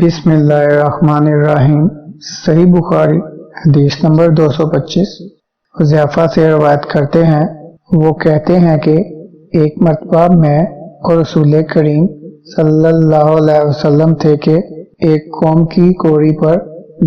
بسم اللہ الرحمن الرحیم۔ صحیح بخاری حدیث نمبر 225 حذیفہ سے روایت کرتے ہیں، وہ کہتے ہیں کہ ایک مرتبہ میں اور رسول کریم صلی اللہ علیہ وسلم تھے کہ ایک قوم کی کوری پر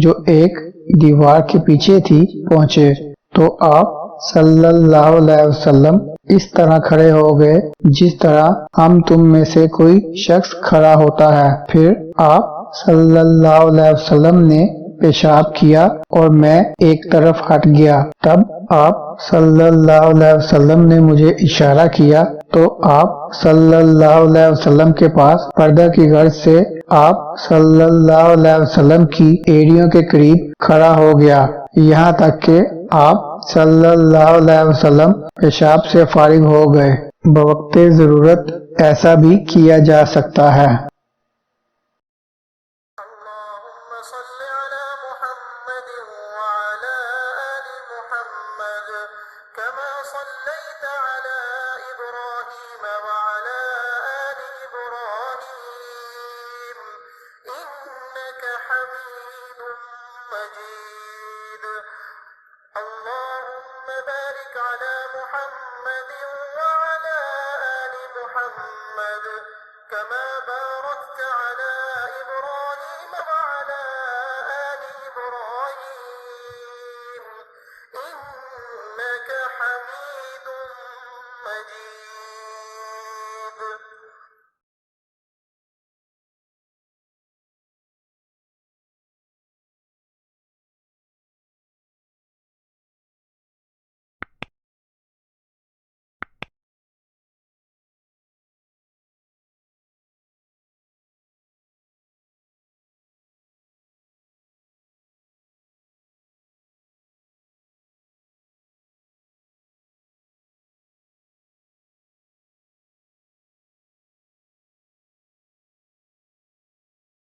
جو ایک دیوار کے پیچھے تھی پہنچے تو آپ صلی اللہ علیہ وسلم اس طرح کھڑے ہو گئے جس طرح ہم تم میں سے کوئی شخص کھڑا ہوتا ہے۔ پھر آپ صلی اللہ علیہ وسلم نے پیشاب کیا اور میں ایک طرف ہٹ گیا۔ تب آپ صلی اللہ علیہ وسلم نے مجھے اشارہ کیا تو آپ صلی اللہ علیہ وسلم کے پاس پردہ کی غرض سے آپ صلی اللہ علیہ وسلم کی ایڑیوں کے قریب کھڑا ہو گیا، یہاں تک کہ آپ صلی اللہ علیہ وسلم پیشاب سے فارغ ہو گئے۔ بوقت ضرورت ایسا بھی کیا جا سکتا ہے۔ اللهم صل على محمد وعلى آل محمد كما صليت على إبراهيم وعلى آل إبراهيم إنك حميد مجيد اللهم بارك على محمد وعلى آل محمد كما باركت على إبراهيم وعلى آل إبراهيم إنك حميد مجيد